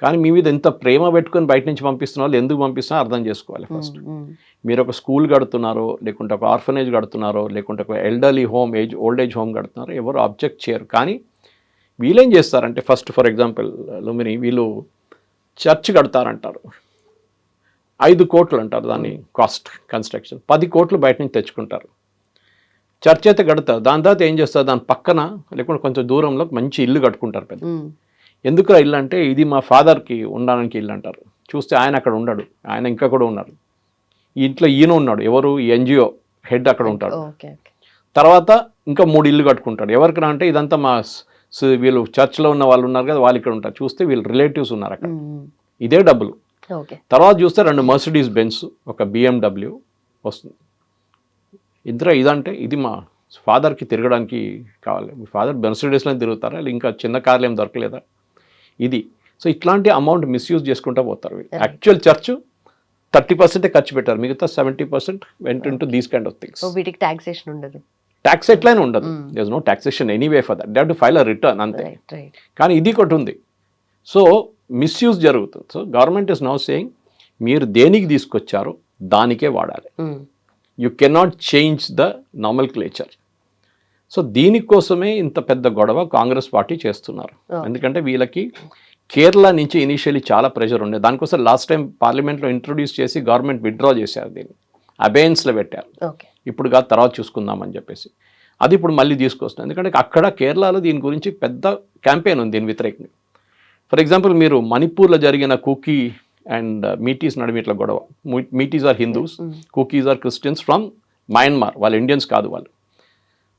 కానీ మీ మీద ఎంత ప్రేమ పెట్టుకొని బయట నుంచి పంపిస్తున్న వాళ్ళు ఎందుకు పంపిస్తున్నారో అర్థం చేసుకోవాలి ఫస్ట్. మీరు ఒక స్కూల్ కడుతున్నారో, లేకుంటే ఒక ఆర్ఫనేజ్ కడుతున్నారో, లేకుంటే ఒక elderly home, old age home కడుతున్నారో ఎవరు అబ్జెక్ట్ చేయరు. కానీ వీళ్ళేం చేస్తారంటే ఫస్ట్ ఫర్ ఎగ్జాంపుల్ లుమిని వీళ్ళు చర్చ్ కడతారంటారు, 5 కోట్లు అంటారు దాన్ని కాస్ట్ కన్స్ట్రక్షన్, 10 కోట్లు బయట నుంచి తెచ్చుకుంటారు. చర్చ్ అయితే కడతారు, దాని తర్వాత ఏం చేస్తారు, దాని పక్కన లేకుంటే కొంచెం దూరంలో మంచి ఇల్లు కట్టుకుంటారు పెద్ద. ఎందుకు ఇల్లు అంటే ఇది మా ఫాదర్కి ఉండడానికి ఇల్లు అంటారు. చూస్తే ఆయన అక్కడ ఉండడు, ఆయన ఇంకా కూడా ఉన్నారు. ఈ ఇంట్లో ఈయన ఉన్నాడు, ఎవరు ఎన్జిఓ హెడ్ అక్కడ ఉంటాడు. తర్వాత ఇంకా 3 ఇల్లు కట్టుకుంటాడు. ఎవరికి అంటే ఇదంతా మా వీళ్ళు చర్చ్లో ఉన్న వాళ్ళు ఉన్నారు కదా, వాళ్ళు ఇక్కడ ఉంటారు. చూస్తే వీళ్ళు రిలేటివ్స్ ఉన్నారు అక్కడ, ఇదే డబ్బులు. తర్వాత చూస్తే 2 మర్సిడీస్ బెన్స్, ఒక BMW వస్తుంది. ఇదంటే ఇది మా ఫాదర్కి తిరగడానికి కావాలి. మీ ఫాదర్ మెర్సిడీస్లో తిరుగుతారా, ఇంకా చిన్న కార్లు ఏం దొరకలేదా ఇది. సో ఇట్లాంటి అమౌంట్ మిస్యూజ్ చేసుకుంటూ పోతారు. యాక్చువల్ చర్చ్ 30% ఖర్చు పెట్టారు, మిగతా 70% వెంట into these kind of things. వీటికి టాక్సేషన్ ఉండదు, ట్యాక్స్ ఎట్లయినా ఉండదు. There is no taxation anyway for that, they have to file a return అంతే. కానీ ఇది ఒకటి ఉంది. సో మిస్యూజ్ జరుగుతుంది. So government is now saying మీరు దేనికి తీసుకొచ్చారో దానికే వాడాలి. You cannot change the nomenclature. So దీనికోసమే ఇంత పెద్ద గొడవ కాంగ్రెస్ పార్టీ చేస్తున్నారు. ఎందుకంటే వీళ్ళకి కేరళ నుంచి ఇనిషియలీ చాలా ప్రెషర్ ఉండే, దానికోసం లాస్ట్ టైం పార్లమెంట్లో ఇంట్రొడ్యూస్ చేసి గవర్నమెంట్ విత్డ్రా చేశారు, దీన్ని అబేయన్స్లో పెట్టారు. ఇప్పుడు కాదు తర్వాత చూసుకుందామని చెప్పేసి అది ఇప్పుడు మళ్ళీ తీసుకొస్తుంది. ఎందుకంటే అక్కడ కేరళలో దీని గురించి పెద్ద క్యాంపెయిన్ ఉంది దీని వ్యతిరేకంగా. ఫర్ ఎగ్జాంపుల్ మీరు మణిపూర్లో జరిగిన కుకీ అండ్ మీటీస్ నడుమ ఇట్లా గొడవ. Meiteis are Hindus, Kukis are Christians from Myanmar, వాళ్ళు ఇండియన్స్ కాదు.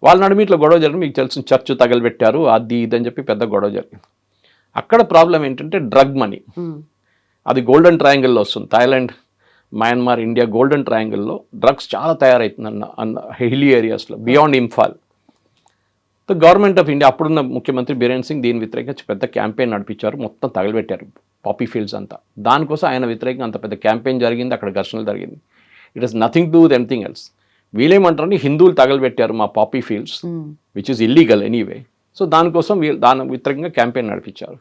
వాళ్ళ నడుమ ఇట్లా గొడవ జరిగింది. మీకు తెలిసిన చర్చ్ తగలబెట్టారు, అది ఇదని చెప్పి పెద్ద గొడవ జరిగింది. అక్కడ ప్రాబ్లం ఏంటంటే డ్రగ్ మనీ, అది గోల్డెన్ ట్రయాంగిల్లో వస్తుంది. థాయిలాండ్, మయన్మార్, ఇండియా గోల్డెన్ ట్రయాంగిల్లో డ్రగ్స్ చాలా తయారవుతుంది అన్న హిల్లీ ఏరియాస్లో beyond Imphal. The government of India అప్పుడున్న ముఖ్యమంత్రి బీరేన్ సింగ్ దీని వ్యతిరేకంగా పెద్ద క్యాంపెయిన్ నడిపించారు, మొత్తం తగలబెట్టారు పాపీ ఫీల్డ్స్ అంతా. దానికోసం ఆయన వ్యతిరేకంగా అంత పెద్ద క్యాంపెయిన్ జరిగింది, అక్కడ ఘర్షణలు జరిగింది. It is nothing to do with anything else. వీళ్ళేమంటారని హిందువులు తగలబెట్టారు మా poppy fields, which is illegal anyway. So దానికోసం దాని వ్యతిరేకంగా క్యాంపెయిన్ నడిపించారు.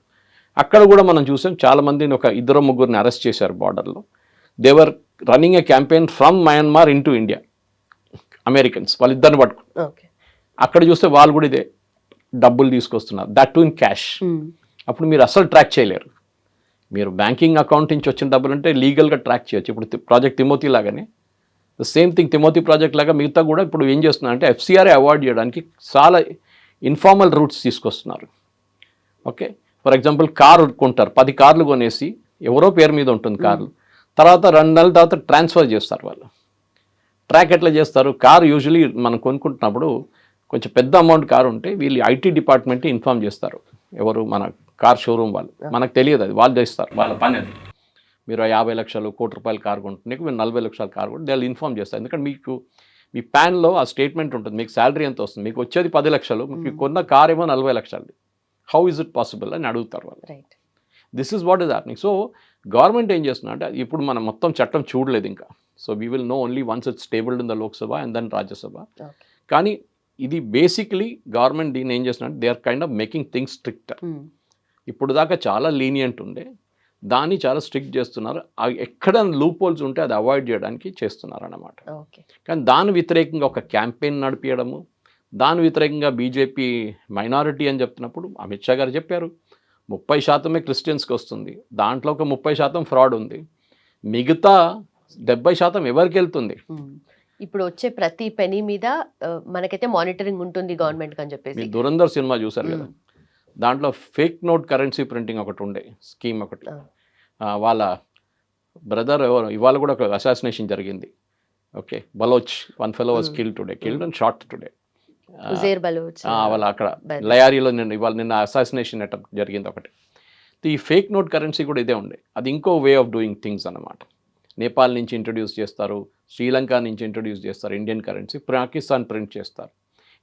అక్కడ కూడా మనం చూసాం చాలామందిని, ఒక 2-3 అరెస్ట్ చేశారు బార్డర్లో. They were running a campaign from Myanmar into India, Americans వాళ్ళిద్దరిని పట్టుకున్నారు. అక్కడ చూస్తే వాళ్ళు కూడా ఇదే డబ్బులు తీసుకొస్తున్నారు, దట్ టు ఇన్ క్యాష్. అప్పుడు మీరు అసలు ట్రాక్ చేయలేరు. మీరు బ్యాంకింగ్ అకౌంట్ నుంచి వచ్చిన డబ్బులు అంటే లీగల్గా ట్రాక్ చేయొచ్చు. ఇప్పుడు ప్రాజెక్ట్ తిమోతి లాగానే the same thing, Timothy project లాగా మిగతా కూడా ఇప్పుడు ఏం చేస్తున్నారు అంటే FCRA అవాయిడ్ చేయడానికి చాలా ఇన్ఫార్మల్ రూట్స్ తీసుకొస్తున్నారు. ఓకే, ఫర్ ఎగ్జాంపుల్ కారు కొంటారు, 10 కార్లు కొనేసి ఎవరో పేరు మీద ఉంటుంది కార్లు, తర్వాత 2 నెలల తర్వాత ట్రాన్స్ఫర్ చేస్తారు వాళ్ళు. ట్రాక్ ఎట్లా చేస్తారు, కారు యూజువలీ మనం కొనుక్కుంటున్నప్పుడు కొంచెం పెద్ద అమౌంట్ కారు ఉంటే వీళ్ళు IT డిపార్ట్మెంట్ ఇన్ఫార్మ్ చేస్తారు, ఎవరు మన కార్ షోరూమ్ వాళ్ళు. మనకు తెలియదు, అది వాళ్ళు చేస్తారు, వాళ్ళ పని అది. మీరు 50 లక్షలు, ₹1,00,00,000 కారు కొంటున్నాయి, మీరు 40 లక్షల కారు కొంటే వాళ్ళు ఇన్ఫార్మ్ చేస్తారు. ఎందుకంటే మీకు మీ ప్యాన్లో ఆ స్టేట్మెంట్ ఉంటుంది, మీకు శాలరీ ఎంత వస్తుంది, మీకు వచ్చేది 10 లక్షలు, మీకు కొన్న కార్ ఏమో 40 లక్షలు. హౌ ఇస్ ఇట్ పాసిబుల్ అని అడుగుతారు వాళ్ళు. This is what is happening. So government ఏం చేస్తున్నా అంటే ఇప్పుడు మనం మొత్తం చట్టం చూడలేదు ఇంకా. So we will know only once it's tabled in the Lok Sabha and then Rajya Sabha. కానీ ఇది బేసిక్లీ గవర్నమెంట్ దీన్ని ఏం చేస్తున్నా అంటే they are kind of making things strict. ఇప్పుడు దాకా చాలా లీనియంట్ ఉండే దాన్ని చాలా స్ట్రిక్ట్ చేస్తున్నారు. ఎక్కడ లూప్ హోల్స్ ఉంటే అది అవాయిడ్ చేయడానికి చేస్తున్నారు అన్నమాట. కానీ దాని వ్యతిరేకంగా ఒక క్యాంపెయిన్ నడిపించడము, దాని వ్యతిరేకంగా బీజేపీ మైనారిటీ అని చెప్తున్నప్పుడు అమిత్ షా గారు చెప్పారు 30% క్రిస్టియన్స్కి వస్తుంది, దాంట్లో ఒక 30% ఫ్రాడ్ ఉంది, మిగతా 70% ఎవరికి వెళ్తుంది. ఇప్పుడు వచ్చే ప్రతి పెనీ మీద మనకైతే మానిటరింగ్ ఉంటుంది గవర్నమెంట్ అని చెప్పేసి. దురంధర్ సినిమా చూసారు కదా, దాంట్లో ఫేక్ నోట్ కరెన్సీ ప్రింటింగ్ ఒకటి ఉండే స్కీమ్ ఒకటి. వాళ్ళ బ్రదర్ ఎవరు ఇవాళ కూడా ఒక అసాసినేషన్ జరిగింది. Okay, Baloch, one fellow was killed and shot today. వాళ్ళ అక్కడ లయారీలో నిన్న అసాసినేషన్ అటెంప్ట్ జరిగింది ఒకటి. ఈ ఫేక్ నోట్ కరెన్సీ కూడా ఇదే ఉండే, అది ఇంకో వే ఆఫ్ డూయింగ్ థింగ్స్ అన్నమాట. నేపాల్ నుంచి ఇంట్రడ్యూస్ చేస్తారు, శ్రీలంక నుంచి ఇంట్రడ్యూస్ చేస్తారు ఇండియన్ కరెన్సీ, పాకిస్తాన్ ప్రింట్ చేస్తారు,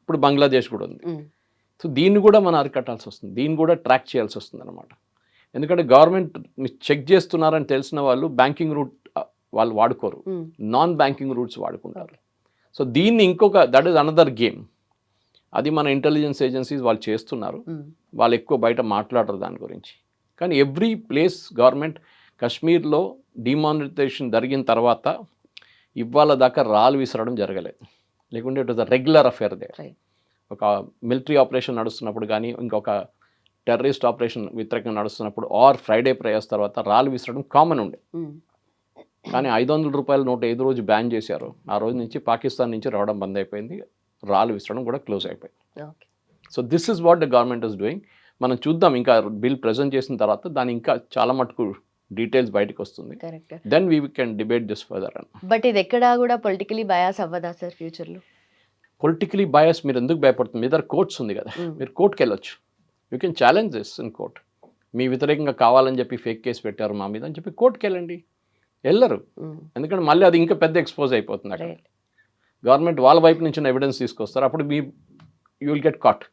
ఇప్పుడు బంగ్లాదేశ్ కూడా ఉంది. సో దీన్ని కూడా మనం అరికట్టాల్సి వస్తుంది, దీన్ని కూడా ట్రాక్ చేయాల్సి వస్తుంది అనమాట. ఎందుకంటే గవర్నమెంట్ చెక్ చేస్తున్నారని తెలిసిన వాళ్ళు బ్యాంకింగ్ రూట్ వాళ్ళు వాడుకోరు, నాన్ బ్యాంకింగ్ రూట్స్ వాడుకుంటారు. సో దీన్ని ఇంకొక దట్ ఈస్ అనదర్ గేమ్. అది మన ఇంటెలిజెన్స్ ఏజెన్సీస్ వాళ్ళు చేస్తున్నారు. వాళ్ళు ఎక్కువ బయట మాట్లాడరు దాని గురించి. కానీ ఎవ్రీ ప్లేస్ గవర్నమెంట్ కాశ్మీర్లో డిమానిటైజేషన్ జరిగిన తర్వాత ఇవాళ దాకా రాళ్ళు విసరడం జరగలేదు. లేకుంటే it was a regular affair they. ఒక మిలిటరీ ఆపరేషన్ నడుస్తున్నప్పుడు కానీ ఇంకొక టెర్రరిస్ట్ ఆపరేషన్ వ్యతిరేకంగా నడుస్తున్నప్పుడు ఆర్ ఫ్రైడే ప్రేయర్స్ తర్వాత రాళ్ళు విసరడం కామన్ ఉండే. కానీ 500 రూపాయల నోట్ 5 రోజు బ్యాన్ చేశారు. ఆ రోజు నుంచి పాకిస్తాన్ నుంచి రావడం బంద్ అయిపోయింది. రాళ్ళు విసరడం కూడా క్లోజ్ అయిపోయింది. So this is what the government is doing. మనం చూద్దాం, ఇంకా బిల్ ప్రజెంట్ చేసిన తర్వాత దాని ఇంకా చాలా మటుకు డీటెయిల్స్ బయటకు వస్తుంది. Then we can debate this further. But ఇది ఎక్కడా కూడా పొలిటికలీ బయాస్ అవ్వదా సార్ ఫ్యూచర్లో? పొలిటికలీ బయాస్ మీరు ఎందుకు భయపడుతుంది? మీ దగ్గర కోర్ట్స్ ఉంది కదా, మీరు కోర్టుకి వెళ్ళొచ్చు. You can challenge this in court. మీ వ్యతిరేకంగా కావాలని చెప్పి ఫేక్ కేసు పెట్టారు మా మీద అని చెప్పి కోర్టుకి వెళ్ళండి. వెళ్ళరు, ఎందుకంటే మళ్ళీ అది ఇంకా పెద్ద ఎక్స్పోజ్ అయిపోతుంది. అక్కడ గవర్నమెంట్ వాళ్ళ వైపు నుంచి ఎవిడెన్స్ తీసుకొస్తారు, అప్పుడు you will get caught.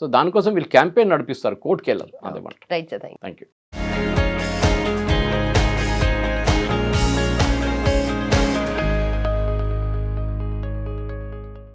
So దానికోసం వీళ్ళు క్యాంపెయిన్ నడిపిస్తారు, కోర్టుకి వెళ్ళరు. అదే మాట. Right sir, thank you.